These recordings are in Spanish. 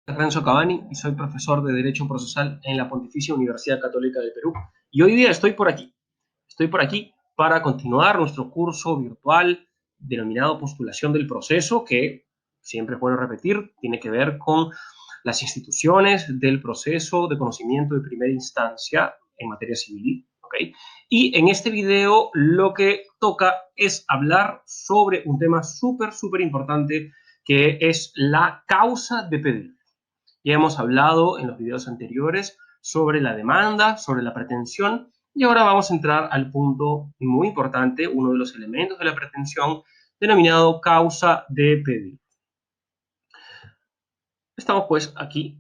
Renzo Cavani y soy profesor de Derecho Procesal en la Pontificia Universidad Católica del Perú. Y hoy día estoy por aquí para continuar nuestro curso virtual denominado Postulación del Proceso, que siempre es bueno repetir, tiene que ver con las instituciones del proceso de conocimiento de primera instancia en materia civil. ¿Okay? Y en este video lo que toca es hablar sobre un tema súper importante que es la causa de pedir. Ya hemos hablado en los videos anteriores sobre la demanda, sobre la pretensión, y ahora vamos a entrar al punto muy importante, uno de los elementos de la pretensión, denominado causa de pedir. Estamos pues aquí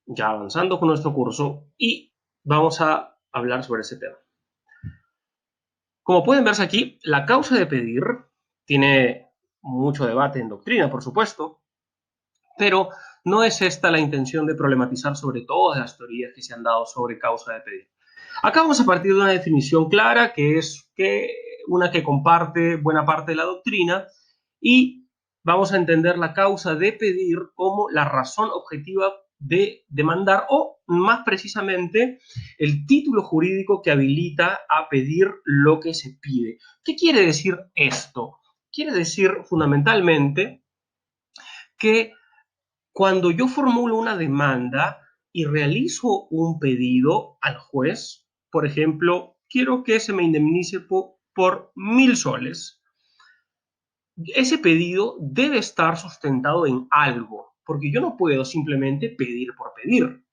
ya avanzando con nuestro curso y vamos a hablar sobre ese tema. Como pueden verse aquí, la causa de pedir tiene mucho debate en doctrina, por supuesto, pero no es esta la intención de problematizar sobre todas las teorías que se han dado sobre causa de pedir. Acá vamos a partir de una definición clara, que es una que comparte buena parte de la doctrina, y vamos a entender la causa de pedir como la razón objetiva de demandar, o más precisamente, el título jurídico que habilita a pedir lo que se pide. ¿Qué quiere decir esto? Quiere decir fundamentalmente que cuando yo formulo una demanda y realizo un pedido al juez, por ejemplo, quiero que se me indemnice por 1.000 soles, ese pedido debe estar sustentado en algo, porque yo no puedo simplemente pedir por pedir.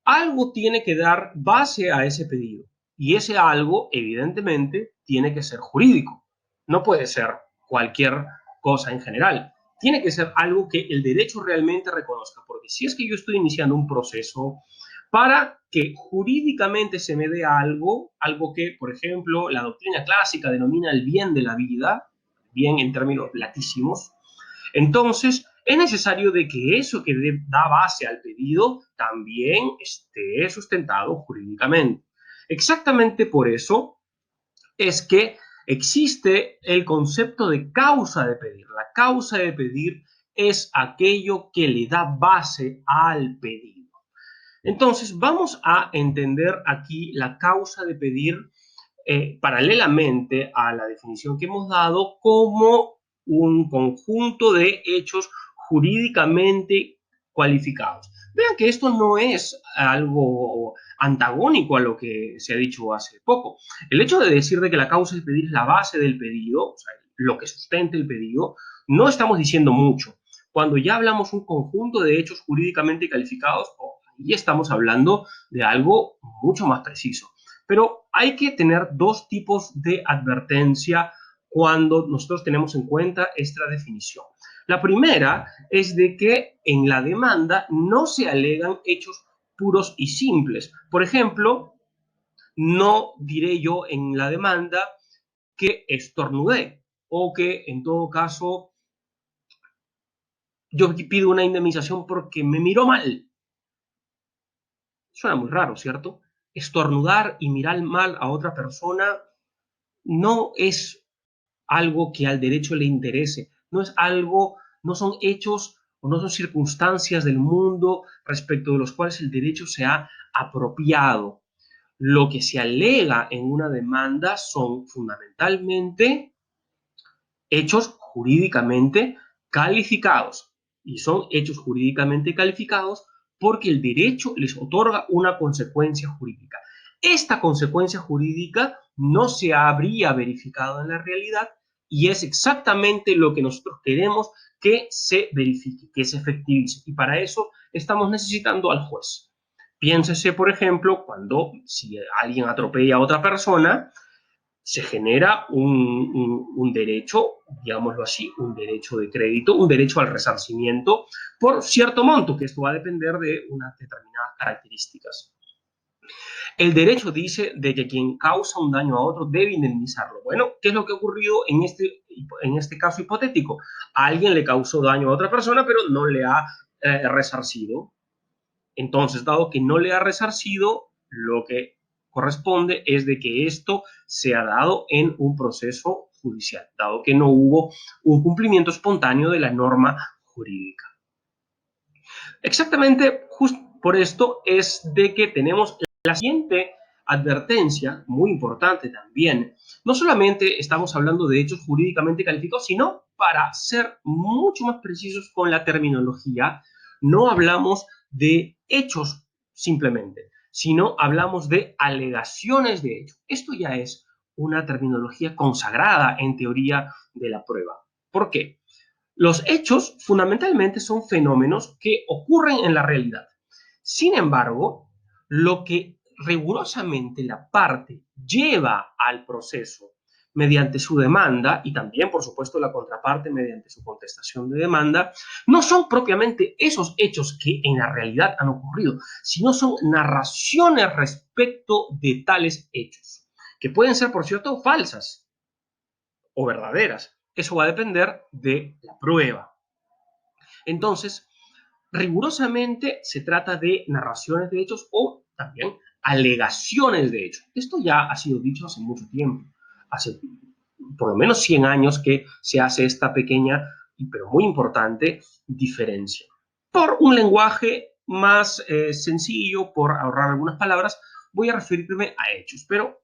Algo tiene que dar base a ese pedido, y ese algo, evidentemente, tiene que ser jurídico. No puede ser cualquier cosa en general. Tiene que ser algo que el derecho realmente reconozca, porque si es que yo estoy iniciando un proceso para que jurídicamente se me dé algo que, por ejemplo, la doctrina clásica denomina el bien de la vida, bien en términos latísimos, entonces es necesario de que eso que da base al pedido también esté sustentado jurídicamente. Exactamente por eso es que existe el concepto de causa de pedir. La causa de pedir es aquello que le da base al pedido. Entonces, vamos a entender aquí la causa de pedir paralelamente a la definición que hemos dado como un conjunto de hechos jurídicamente cualificados. Vean que esto no es algo antagónico a lo que se ha dicho hace poco. El hecho de decir de que la causa de pedir es la base del pedido, o sea, lo que sustenta el pedido, no estamos diciendo mucho. Cuando ya hablamos un conjunto de hechos jurídicamente calificados, ahí estamos hablando de algo mucho más preciso. Pero hay que tener dos tipos de advertencia cuando nosotros tenemos en cuenta esta definición. La primera es de que en la demanda no se alegan hechos puros y simples. Por ejemplo, no diré yo en la demanda que estornudé o que en todo caso yo pido una indemnización porque me miró mal. Suena muy raro, ¿cierto? Estornudar y mirar mal a otra persona no es algo que al derecho le interese, no es algo, no son hechos o no son circunstancias del mundo respecto de los cuales el derecho se ha apropiado. Lo que se alega en una demanda son fundamentalmente hechos jurídicamente calificados, y son hechos jurídicamente calificados porque el derecho les otorga una consecuencia jurídica. Esta consecuencia jurídica no se habría verificado en la realidad y es exactamente lo que nosotros queremos que se verifique, que se efectivice, y para eso estamos necesitando al juez. Piénsese, por ejemplo, cuando si alguien atropella a otra persona, se genera un derecho, digámoslo así, un derecho de crédito, un derecho al resarcimiento por cierto monto, que esto va a depender de unas determinadas características. El derecho dice de que quien causa un daño a otro debe indemnizarlo. Bueno, ¿qué es lo que ha ocurrido en este caso hipotético? A alguien le causó daño a otra persona, pero no le ha resarcido. Entonces, dado que no le ha resarcido, lo que corresponde es de que esto se ha dado en un proceso judicial, dado que no hubo un cumplimiento espontáneo de la norma jurídica. Exactamente, justo por esto es de que tenemos la siguiente advertencia, muy importante también. No solamente estamos hablando de hechos jurídicamente calificados, sino para ser mucho más precisos con la terminología, no hablamos de hechos simplemente, sino hablamos de alegaciones de hechos. Esto ya es una terminología consagrada en teoría de la prueba. ¿Por qué? Los hechos fundamentalmente son fenómenos que ocurren en la realidad. Sin embargo, lo que rigurosamente la parte lleva al proceso mediante su demanda y también, por supuesto, la contraparte mediante su contestación de demanda, no son propiamente esos hechos que en la realidad han ocurrido, sino son narraciones respecto de tales hechos, que pueden ser, por cierto, falsas o verdaderas. Eso va a depender de la prueba. Entonces, rigurosamente se trata de narraciones de hechos o también alegaciones de hechos. Esto ya ha sido dicho hace mucho tiempo, hace por lo menos 100 años que se hace esta pequeña, pero muy importante diferencia. Por un lenguaje más sencillo, por ahorrar algunas palabras, voy a referirme a hechos, pero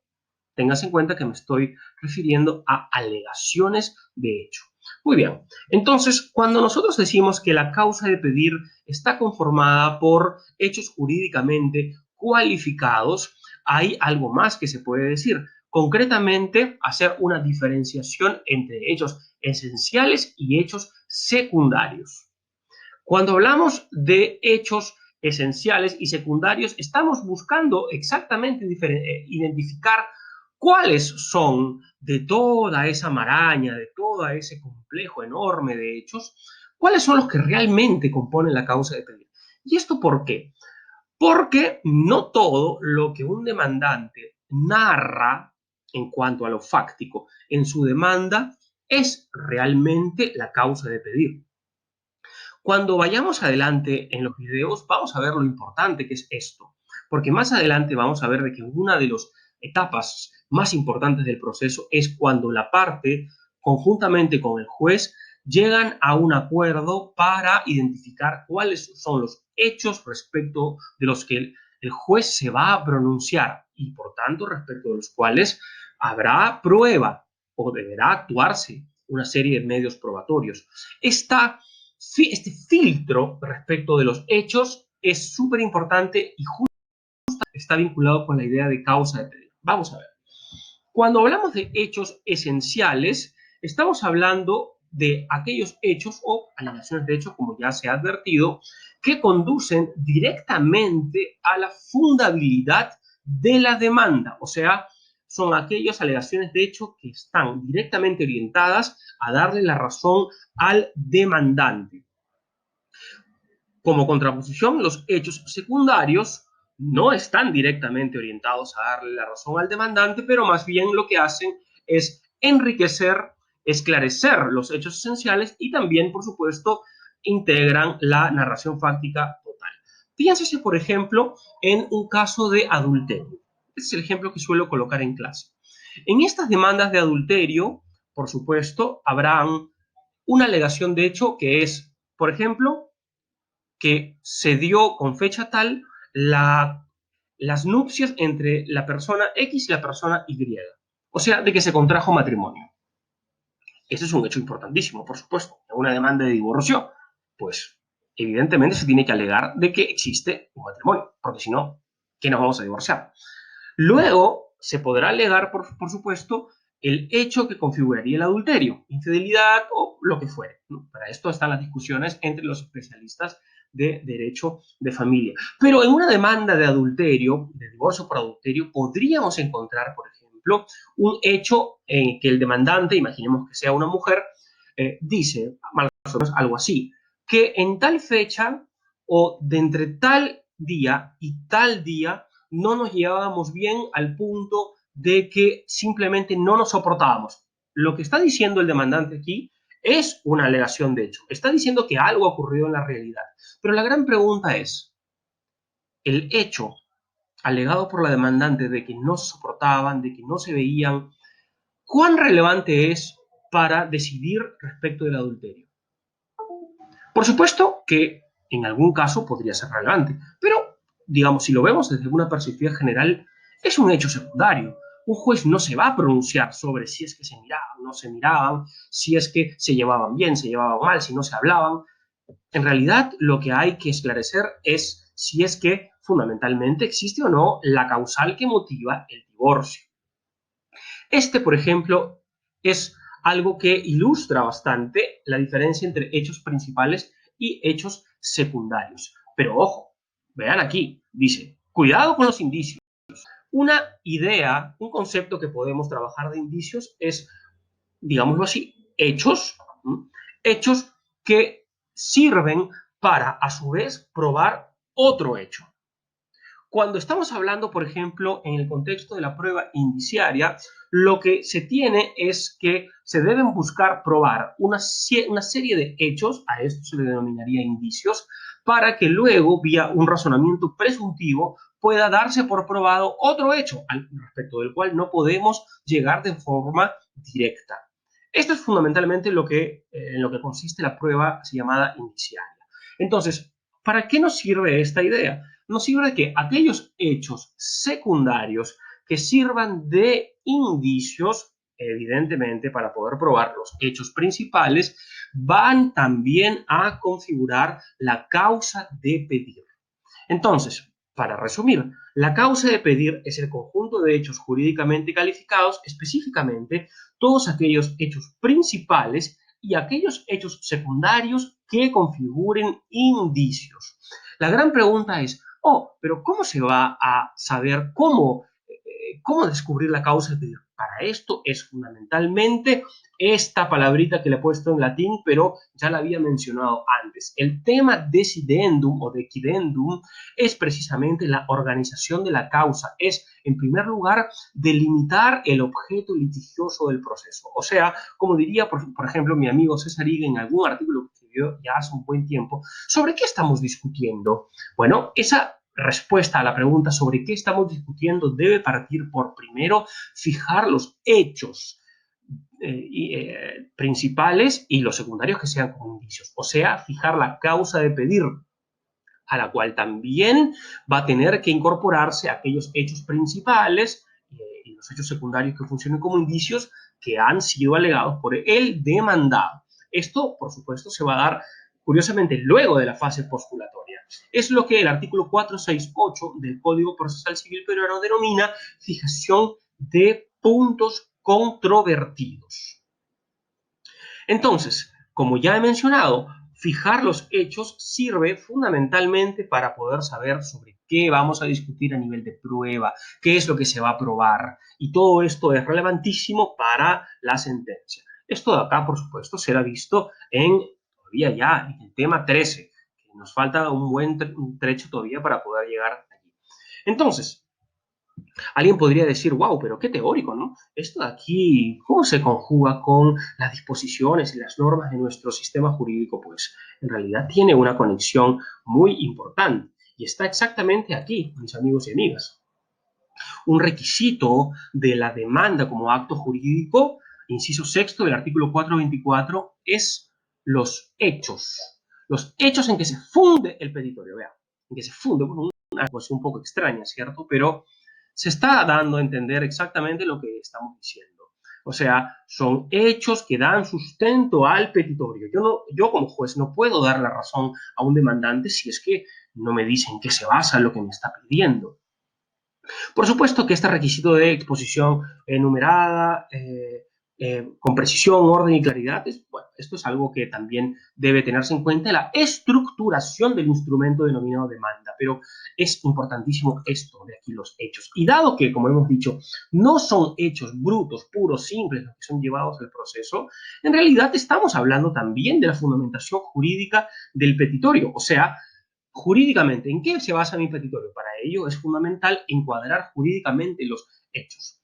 tengas en cuenta que me estoy refiriendo a alegaciones de hecho. Muy bien, entonces cuando nosotros decimos que la causa de pedir está conformada por hechos jurídicamente cualificados, hay algo más que se puede decir. Concretamente, hacer una diferenciación entre hechos esenciales y hechos secundarios. Cuando hablamos de hechos esenciales y secundarios, estamos buscando exactamente identificar cuáles son de toda esa maraña, de todo ese complejo enorme de hechos, cuáles son los que realmente componen la causa de pedir. ¿Y esto por qué? Porque no todo lo que un demandante narra en cuanto a lo fáctico en su demanda es realmente la causa de pedir. Cuando vayamos adelante en los videos, vamos a ver lo importante que es esto, porque más adelante vamos a ver de que una de las etapas más importantes del proceso es cuando la parte, conjuntamente con el juez, llegan a un acuerdo para identificar cuáles son los hechos respecto de los que el juez se va a pronunciar y, por tanto, respecto de los cuales habrá prueba o deberá actuarse una serie de medios probatorios. Este filtro respecto de los hechos es súper importante y justo está vinculado con la idea de causa de pedir. Vamos a ver. Cuando hablamos de hechos esenciales, estamos hablando de aquellos hechos o alegaciones de hechos, como ya se ha advertido, que conducen directamente a la fundabilidad de la demanda. O sea, son aquellas alegaciones de hecho que están directamente orientadas a darle la razón al demandante. Como contraposición, los hechos secundarios no están directamente orientados a darle la razón al demandante, pero más bien lo que hacen es enriquecer, esclarecer los hechos esenciales y también, por supuesto, integran la narración fáctica total. Piénsese, por ejemplo, en un caso de adulterio. Este es el ejemplo que suelo colocar en clase. En estas demandas de adulterio, por supuesto, habrán una alegación de hecho que es, por ejemplo, que se dio con fecha tal las nupcias entre la persona X y la persona Y. O sea, de que se contrajo matrimonio. Ese es un hecho importantísimo, por supuesto. En una demanda de divorcio, pues evidentemente se tiene que alegar de que existe un matrimonio, porque si no, ¿qué nos vamos a divorciar? Luego se podrá alegar, por supuesto, el hecho que configuraría el adulterio, infidelidad o lo que fuere, ¿no? Para esto están las discusiones entre los especialistas de derecho de familia. Pero en una demanda de adulterio, de divorcio por adulterio, podríamos encontrar, por ejemplo, un hecho en que el demandante, imaginemos que sea una mujer, dice más o menos algo así, que en tal fecha o de entre tal día y tal día no nos llevábamos bien al punto de que simplemente no nos soportábamos. Lo que está diciendo el demandante aquí es una alegación de hecho. Está diciendo que algo ha ocurrido en la realidad. Pero la gran pregunta es, el hecho alegado por la demandante de que no se soportaban, de que no se veían, ¿cuán relevante es para decidir respecto del adulterio? Por supuesto que en algún caso podría ser relevante. Pero, digamos, si lo vemos desde una perspectiva general, es un hecho secundario. Un juez no se va a pronunciar sobre si es que se miraban, no se miraban, si es que se llevaban bien, se llevaban mal, si no se hablaban. En realidad, lo que hay que esclarecer es si es que fundamentalmente existe o no la causal que motiva el divorcio. Este, por ejemplo, es algo que ilustra bastante la diferencia entre hechos principales y hechos secundarios. Pero ojo, vean aquí, dice, cuidado con los indicios. Una idea, un concepto que podemos trabajar de indicios es, digámoslo así, hechos, hechos que sirven para, a su vez, probar otro hecho. Cuando estamos hablando, por ejemplo, en el contexto de la prueba indiciaria, lo que se tiene es que se deben buscar probar una serie de hechos, a esto se le denominaría indicios, para que luego, vía un razonamiento presuntivo, pueda darse por probado otro hecho, al respecto del cual no podemos llegar de forma directa. Esto es fundamentalmente en lo que consiste la prueba así llamada indiciaria. Entonces, ¿para qué nos sirve esta idea? Nos sirve que aquellos hechos secundarios que sirvan de indicios, evidentemente, para poder probar los hechos principales, van también a configurar la causa de pedir. Entonces, para resumir, la causa de pedir es el conjunto de hechos jurídicamente calificados, específicamente todos aquellos hechos principales y aquellos hechos secundarios que configuren indicios. La gran pregunta es, pero ¿cómo se va a saber cómo descubrir la causa de pedir? Para esto es fundamentalmente esta palabrita que le he puesto en latín, pero ya la había mencionado antes. El tema decidendum o decidendum es precisamente la organización de la causa. Es, en primer lugar, delimitar el objeto litigioso del proceso. O sea, como diría, por ejemplo, mi amigo César Higa en algún artículo que escribió ya hace un buen tiempo, ¿sobre qué estamos discutiendo? Bueno, esa respuesta a la pregunta sobre qué estamos discutiendo debe partir por, primero, fijar los hechos principales y los secundarios que sean como indicios. O sea, fijar la causa de pedir, a la cual también va a tener que incorporarse aquellos hechos principales y los hechos secundarios que funcionen como indicios que han sido alegados por el demandado. Esto, por supuesto, se va a dar curiosamente luego de la fase postulatoria. Es lo que el artículo 468 del Código Procesal Civil Peruano denomina fijación de puntos controvertidos. Entonces, como ya he mencionado, fijar los hechos sirve fundamentalmente para poder saber sobre qué vamos a discutir a nivel de prueba, qué es lo que se va a probar, y todo esto es relevantísimo para la sentencia. Esto de acá, por supuesto, será visto todavía ya en el tema 13, que nos falta un buen trecho todavía para poder llegar allí. Entonces, alguien podría decir, wow, pero qué teórico, ¿no? Esto de aquí, ¿cómo se conjuga con las disposiciones y las normas de nuestro sistema jurídico? Pues en realidad tiene una conexión muy importante y está exactamente aquí, mis amigos y amigas. Un requisito de la demanda como acto jurídico, inciso sexto del artículo 424, es los hechos en que se funde el petitorio, vean, en que se funde, una cosa un poco extraña, ¿cierto? Pero se está dando a entender exactamente lo que estamos diciendo. O sea, son hechos que dan sustento al petitorio. Yo como juez no puedo dar la razón a un demandante si es que no me dicen qué se basa en lo que me está pidiendo. Por supuesto que este requisito de exposición enumerada, con precisión, orden y claridad, esto es algo que también debe tenerse en cuenta en la estructuración del instrumento denominado demanda, pero es importantísimo esto de aquí, los hechos. Y dado que, como hemos dicho, no son hechos brutos, puros, simples, los que son llevados al proceso, en realidad estamos hablando también de la fundamentación jurídica del petitorio, o sea, jurídicamente, ¿en qué se basa mi petitorio? Para ello es fundamental encuadrar jurídicamente los hechos.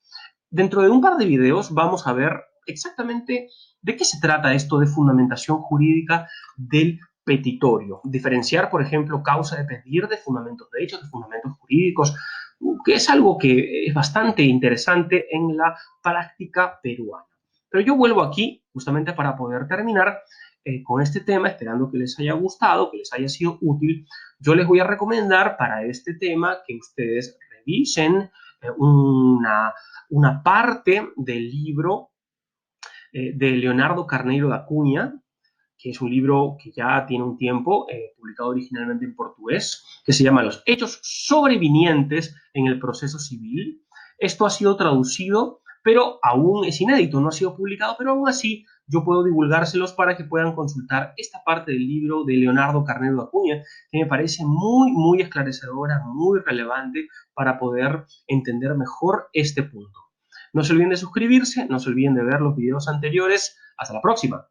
Dentro de un par de videos vamos a ver exactamente de qué se trata esto de fundamentación jurídica del petitorio. Diferenciar, por ejemplo, causa de pedir de fundamentos de hechos, de fundamentos jurídicos, que es algo que es bastante interesante en la práctica peruana. Pero yo vuelvo aquí, justamente para poder terminar, con este tema, esperando que les haya gustado, que les haya sido útil. Yo les voy a recomendar para este tema que ustedes revisen una parte del libro de Leonardo Carneiro da Cunha, que es un libro que ya tiene un tiempo, publicado originalmente en portugués, que se llama Los hechos sobrevinientes en el proceso civil. Esto ha sido traducido, pero aún es inédito, no ha sido publicado, pero aún así yo puedo divulgárselos para que puedan consultar esta parte del libro de Leonardo Carneiro da Cunha, que me parece muy, muy esclarecedora, muy relevante para poder entender mejor este punto. No se olviden de suscribirse, no se olviden de ver los videos anteriores. Hasta la próxima.